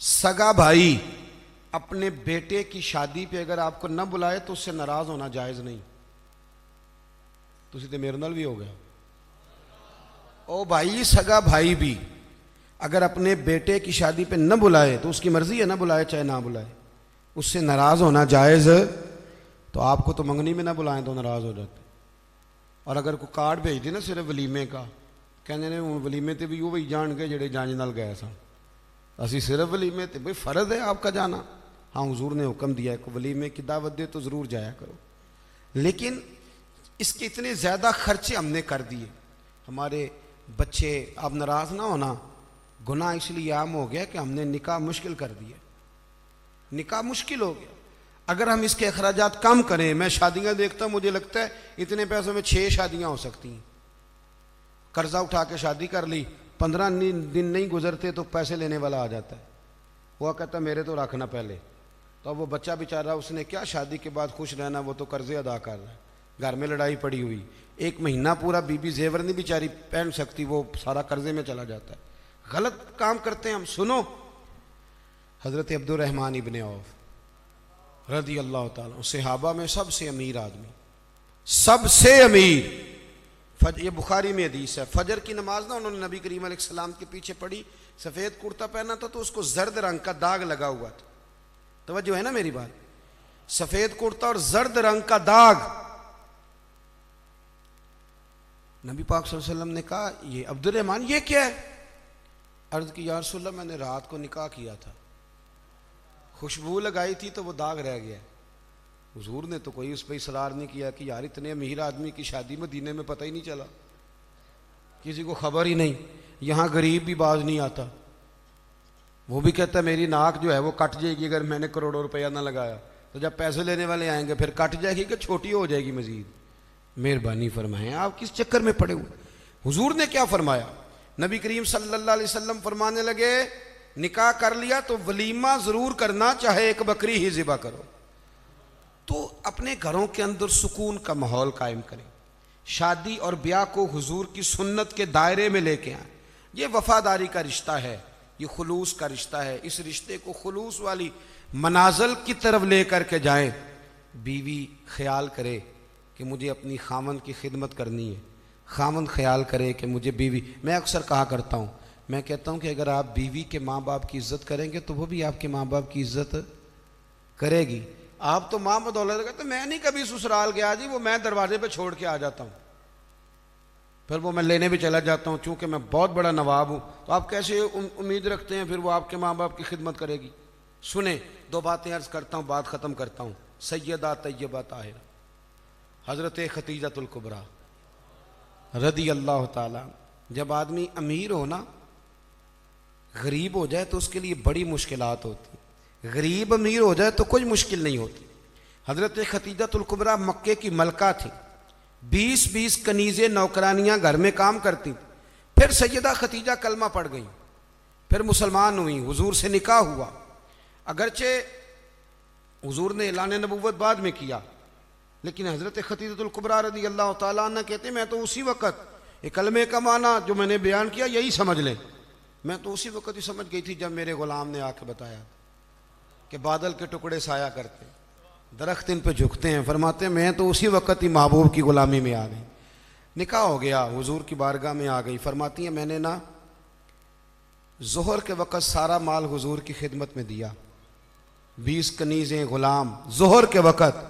سگا بھائی اپنے بیٹے کی شادی پہ اگر آپ کو نہ بلائے تو اس سے ناراض ہونا جائز نہیں۔ تسی تے میرے نال بھی ہو گیا۔ او بھائی سگا بھائی بھی اگر اپنے بیٹے کی شادی پہ نہ بلائے تو اس کی مرضی ہے، نہ بلائے چاہے نہ بلائے، اس سے ناراض ہونا جائز۔ تو آپ کو تو منگنی میں نہ بلائیں تو ناراض ہو جاتے۔ اور اگر کوئی کارڈ بھیج دے نا صرف ولیمے کا، کہنے نے ولیمے تے بھی وہی جان گئے جڑے جانج نال گئے سن، اسی صرف ولیمے تے، بھئی فرض ہے آپ کا جانا، ہاں حضور نے حکم دیا ہے کہ ولیمے کی دعوت دے تو ضرور جایا کرو، لیکن اس کے اتنے زیادہ خرچے ہم نے کر دیے۔ ہمارے بچے، اب ناراض نہ ہونا، گناہ اس لیے عام ہو گیا کہ ہم نے نکاح مشکل کر دیا، نکاح مشکل ہو گیا۔ اگر ہم اس کے اخراجات کم کریں، میں شادیاں دیکھتا ہوں مجھے لگتا ہے اتنے پیسوں میں 6 شادیاں ہو سکتی ہیں۔ قرضہ اٹھا کے شادی کر لی، 15 دن نہیں گزرتے تو پیسے لینے والا آ جاتا ہے، وہ کہتا ہے میرے تو رکھنا پہلے، تو اب وہ بچہ بیچارہ اس نے کیا شادی کے بعد خوش رہنا، وہ تو قرضے ادا کر رہا ہے، گھر میں لڑائی پڑی ہوئی، 1 مہینہ پورا بی زیور نہیں بیچاری پہن سکتی، وہ سارا قرضے میں چلا جاتا ہے۔ غلط کام کرتے ہیں ہم۔ سنو، حضرت عبد الرحمن ابن عوف رضی اللہ تعالیٰ، صحابہ میں سب سے امیر آدمی، سب سے امیر، یہ بخاری میں حدیث ہے، فجر کی نماز نہ انہوں نے نبی کریم علیہ السلام کے پیچھے پڑھی، سفید کرتا پہنا تھا تو اس کو زرد رنگ کا داغ لگا ہوا تھا، توجہ ہے نا میری بات، سفید کرتا اور زرد رنگ کا داغ، نبی پاک صلی اللہ علیہ وسلم نے کہا یہ عبد الرحمن یہ کیا ہے؟ عرض کی یا رسول اللہ میں نے رات کو نکاح کیا تھا، خوشبو لگائی تھی تو وہ داغ رہ گیا۔ حضور نے تو کوئی اس پہ اصرار نہیں کیا کہ یار اتنے امیر آدمی کی شادی مدینے میں پتہ ہی نہیں چلا، کسی کو خبر ہی نہیں۔ یہاں غریب بھی باز نہیں آتا، وہ بھی کہتا ہے میری ناک جو ہے وہ کٹ جائے گی اگر میں نے کروڑوں روپیہ نہ لگایا، تو جب پیسے لینے والے آئیں گے پھر کٹ جائے گی کہ چھوٹی ہو جائے گی مزید۔ مہربانی فرمائیں، آپ کس چکر میں پڑے ہوئے؟ حضور نے کیا فرمایا؟ نبی کریم صلی اللہ علیہ وسلم فرمانے لگے نکاح کر لیا تو ولیمہ ضرور کرنا، چاہے ایک بکری ہی ذبح کرو۔ تو اپنے گھروں کے اندر سکون کا ماحول قائم کریں، شادی اور بیاہ کو حضور کی سنت کے دائرے میں لے کے آئیں۔ یہ وفاداری کا رشتہ ہے، یہ خلوص کا رشتہ ہے، اس رشتے کو خلوص والی منازل کی طرف لے کر کے جائیں۔ بیوی خیال کرے کہ مجھے اپنی خامن کی خدمت کرنی ہے، خامن خیال کرے کہ مجھے بیوی، میں اکثر کہا کرتا ہوں، میں کہتا ہوں کہ اگر آپ بیوی کے ماں باپ کی عزت کریں گے تو وہ بھی آپ کے ماں باپ کی عزت کرے گی۔ آپ تو ماں بدولت کہتے میں نہیں کبھی سسرال گیا جی، وہ میں دروازے پہ چھوڑ کے آ جاتا ہوں، پھر وہ میں لینے بھی چلا جاتا ہوں، چونکہ میں بہت بڑا نواب ہوں۔ تو آپ کیسے امید رکھتے ہیں پھر وہ آپ کے ماں باپ کی خدمت کرے گی؟ سنیں، دو باتیں عرض کرتا ہوں، بات ختم کرتا ہوں۔ سیدہ طیبہ طاہرہ حضرت ختیجۃ الکبریٰ رضی اللہ تعالیٰ، جب آدمی امیر ہو نا، غریب ہو جائے تو اس کے لیے بڑی مشکلات ہوتی، غریب امیر ہو جائے تو کوئی مشکل نہیں ہوتی۔ حضرت ختیجۃ الکبریٰ مکے کی ملکہ تھی، 20 کنیزیں نوکرانیاں گھر میں کام کرتی تھیں۔ پھر سیدہ ختیجہ کلمہ پڑھ گئیں، پھر مسلمان ہوئیں، حضور سے نکاح ہوا۔ اگرچہ حضور نے اعلان نبوت بعد میں کیا، لیکن حضرت ختیجۃ الکبریٰ رضی اللہ تعالیٰ عنہ کہتے ہیں میں تو اسی وقت یہ کلمے کا معنی جو میں نے بیان کیا یہی سمجھ لیں، میں تو اسی وقت ہی سمجھ گئی تھی جب میرے غلام نے آ کے بتایا کہ بادل کے ٹکڑے سایہ کرتے، درخت ان پہ جھکتے ہیں، فرماتے ہیں میں تو اسی وقت ہی محبوب کی غلامی میں آ گئی۔ نکاح ہو گیا، حضور کی بارگاہ میں آ گئی، فرماتی ہیں میں نے نا ظہر کے وقت سارا مال حضور کی خدمت میں دیا، 20 کنیزیں، غلام، ظہر کے وقت،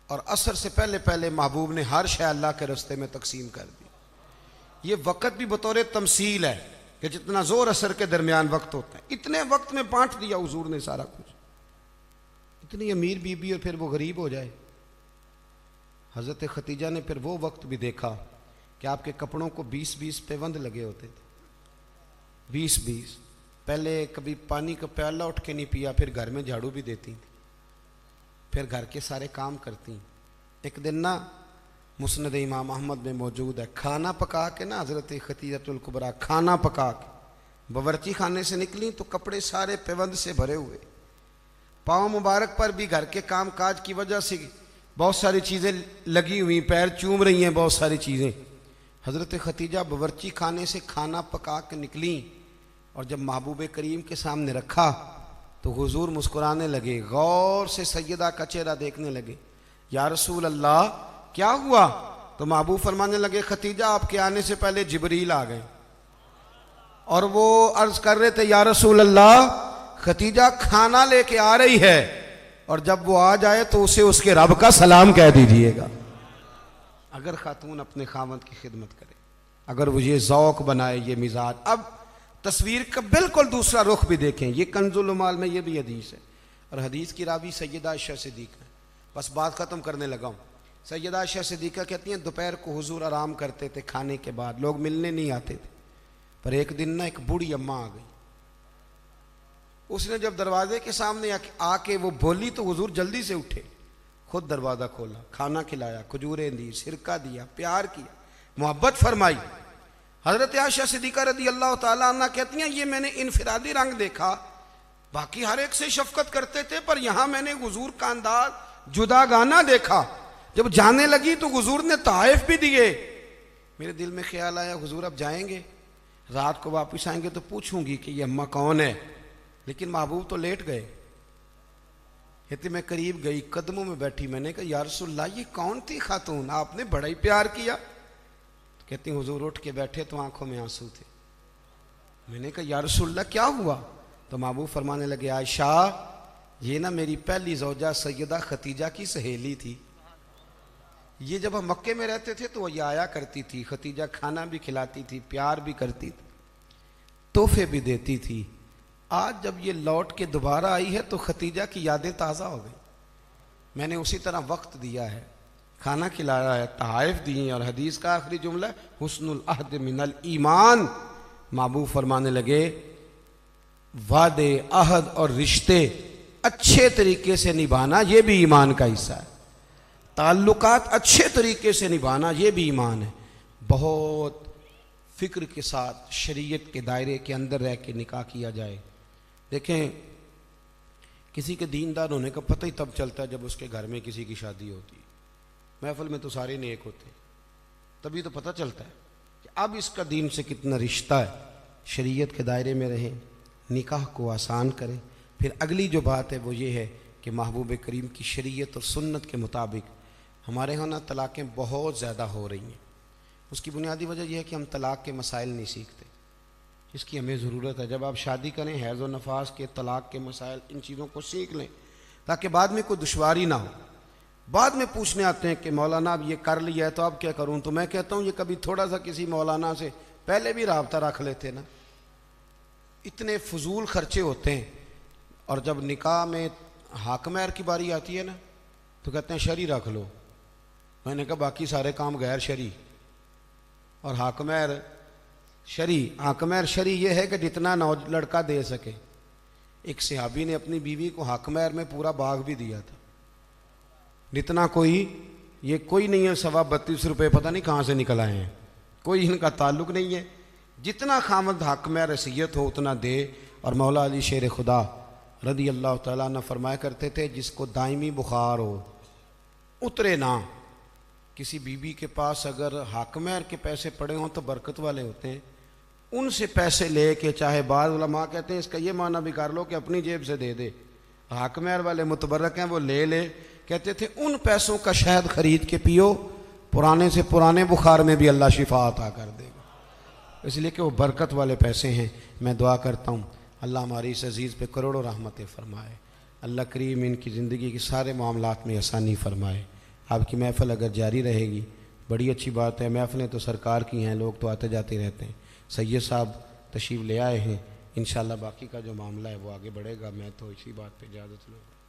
اور عصر سے پہلے پہلے محبوب نے ہر شے اللہ کے رستے میں تقسیم کر دی۔ یہ وقت بھی بطور تمثیل ہے کہ جتنا زور عصر کے درمیان وقت ہوتا ہے اتنے وقت میں بانٹ دیا حضور نے سارا کچھ۔ اتنی امیر بی بی اور پھر وہ غریب ہو جائے۔ حضرت ختیجہ نے پھر وہ وقت بھی دیکھا کہ آپ کے کپڑوں کو 20 پیوند لگے ہوتے تھے، 20 پہلے کبھی پانی کا پیالہ اٹھ کے نہیں پیا، پھر گھر میں جھاڑو بھی دیتی تھی، پھر گھر کے سارے کام کرتی۔ ایک دن نا مسند امام احمد میں موجود ہے، کھانا پکا کے نا حضرت ختیجۃ الکبریٰ کھانا پکا کے باورچی خانے سے نکلی تو کپڑے سارے پیوند سے بھرے ہوئے، پاؤں مبارک پر بھی گھر کے کام کاج کی وجہ سے بہت ساری چیزیں لگی ہوئی، پیر چوم رہی ہیں بہت ساری چیزیں۔ حضرت ختیجہ باورچی خانے سے کھانا پکا کے نکلیں اور جب محبوب کریم کے سامنے رکھا تو حضور مسکرانے لگے، غور سے سیدہ کا چہرہ دیکھنے لگے۔ یا رسول اللہ کیا ہوا؟ تو محبوب فرمانے لگے ختیجہ آپ کے آنے سے پہلے جبریل آ گئے اور وہ عرض کر رہے تھے یا رسول اللہ ختیجہ کھانا لے کے آ رہی ہے، اور جب وہ آ جائے تو اسے اس کے رب کا سلام کہہ دیجئے گا۔ اگر خاتون اپنے خاوند کی خدمت کرے، اگر وہ یہ ذوق بنائے، یہ مزاج، اب تصویر کا بالکل دوسرا رخ بھی دیکھیں، یہ کنز العمال میں یہ بھی حدیث ہے، اور حدیث کی راوی سیدہ عائشہ صدیقہ ہے۔ بس بات ختم کرنے لگا ہوں۔ سیدہ عائشہ صدیقہ کہتی ہیں دوپہر کو حضور آرام کرتے تھے، کھانے کے بعد لوگ ملنے نہیں آتے تھے، پر ایک دن نا ایک بوڑھی اماں آ گئی، اس نے جب دروازے کے سامنے آ کے وہ بولی تو حضور جلدی سے اٹھے، خود دروازہ کھولا، کھانا کھلایا، کھجوریں دی، سرکہ دیا، پیار کیا، محبت فرمائی۔ حضرت عائشہ صدیقہ رضی اللہ تعالیٰ عنہ کہتی ہیں یہ میں نے انفرادی رنگ دیکھا، باقی ہر ایک سے شفقت کرتے تھے، پر یہاں میں نے حضور کا انداز جداگانہ دیکھا۔ جب جانے لگی تو حضور نے تحائف بھی دیے، میرے دل میں خیال آیا حضور اب جائیں گے، رات کو واپس آئیں گے تو پوچھوں گی کہ یہ اماں کون ہے، لیکن محبوب تو لیٹ گئے۔ کہتے میں قریب گئی، قدموں میں بیٹھی، میں نے کہا یا رسول اللہ یہ کون تھی خاتون، آپ نے بڑا ہی پیار کیا۔ کہتی حضور اٹھ کے بیٹھے تو آنکھوں میں آنسو تھے۔ میں نے کہا یا رسول اللہ کیا ہوا؟ تو محبوب فرمانے لگے عائشہ یہ نا میری پہلی زوجہ سیدہ ختیجہ کی سہیلی تھی، یہ جب ہم مکے میں رہتے تھے تو وہ یہ آیا کرتی تھی، ختیجہ کھانا بھی کھلاتی تھی، پیار بھی کرتی تھی، تحفے بھی دیتی تھی۔ آج جب یہ لوٹ کے دوبارہ آئی ہے تو ختیجہ کی یادیں تازہ ہو گئی۔ میں نے اسی طرح وقت دیا ہے، کھانا کھلایا ہے، تحائف دی ہیں، اور حدیث کا آخری جملہ حسن العہد من الایمان۔ محبوب فرمانے لگے وعدے، عہد اور رشتے اچھے طریقے سے نبھانا یہ بھی ایمان کا حصہ ہے، تعلقات اچھے طریقے سے نبھانا یہ بھی ایمان ہے۔ بہت فکر کے ساتھ شریعت کے دائرے کے اندر رہ کے نکاح کیا جائے۔ دیکھیں کسی کے دیندار ہونے کا پتہ ہی تب چلتا ہے جب اس کے گھر میں کسی کی شادی ہوتی ہے۔ محفل میں تو سارے نیک ہوتے ہیں، تبھی تو پتہ چلتا ہے کہ اب اس کا دین سے کتنا رشتہ ہے۔ شریعت کے دائرے میں رہیں، نکاح کو آسان کریں۔ پھر اگلی جو بات ہے وہ یہ ہے کہ محبوب کریم کی شریعت اور سنت کے مطابق ہمارے ہاں طلاقیں بہت زیادہ ہو رہی ہیں۔ اس کی بنیادی وجہ یہ ہے کہ ہم طلاق کے مسائل نہیں سیکھتے، اس کی ہمیں ضرورت ہے۔ جب آپ شادی کریں حیض و نفاس کے، طلاق کے مسائل، ان چیزوں کو سیکھ لیں تاکہ بعد میں کوئی دشواری نہ ہو۔ بعد میں پوچھنے آتے ہیں کہ مولانا اب یہ کر لیا ہے تو اب کیا کروں، تو میں کہتا ہوں یہ کبھی تھوڑا سا کسی مولانا سے پہلے بھی رابطہ رکھ لیتے نا۔ اتنے فضول خرچے ہوتے ہیں، اور جب نکاح میں حق مہر کی باری آتی ہے نا تو کہتے ہیں شرعی رکھ لو۔ میں نے کہا باقی سارے کام غیر شرعی، اور حق مہر شرعی۔ حق مہر شرعی یہ ہے کہ جتنا لڑکا دے سکے۔ ایک صحابی نے اپنی بیوی کو حق مہر میں پورا باغ بھی دیا تھا، جتنا کوئی، یہ کوئی نہیں ہے 32.5 روپے پتہ نہیں کہاں سے نکل آئے ہیں، کوئی ان کا تعلق نہیں ہے۔ جتنا خامد حق مہر حیثیت ہو اتنا دے۔ اور مولا علی شیر خدا رضی اللہ تعالیٰ عنہ فرمایا کرتے تھے جس کو دائمی بخار ہو اترے نہ، کسی بیوی کے پاس اگر حق مہر کے پیسے پڑے ہوں تو برکت والے ہوتے ہیں، ان سے پیسے لے کے، چاہے بعض علماء کہتے ہیں اس کا یہ معنی بھی کر لو کہ اپنی جیب سے دے دے، حق مہر والے متبرک ہیں وہ لے لے، کہتے تھے ان پیسوں کا شہد خرید کے پیو، پرانے سے پرانے بخار میں بھی اللہ شفا عطا کر دے گا، اس لیے کہ وہ برکت والے پیسے ہیں۔ میں دعا کرتا ہوں اللہ ہماری اس عزیز پہ کروڑوں رحمتیں فرمائے، اللہ کریم ان کی زندگی کے سارے معاملات میں آسانی فرمائے۔ آپ کی محفل اگر جاری رہے گی بڑی اچھی بات ہے، محفلیں تو سرکار کی ہیں، لوگ تو آتے جاتے رہتے ہیں۔ سید صاحب تشریف لے آئے ہیں، انشاءاللہ باقی کا جو معاملہ ہے وہ آگے بڑھے گا۔ میں تو اسی بات پہ اجازت لوں گا۔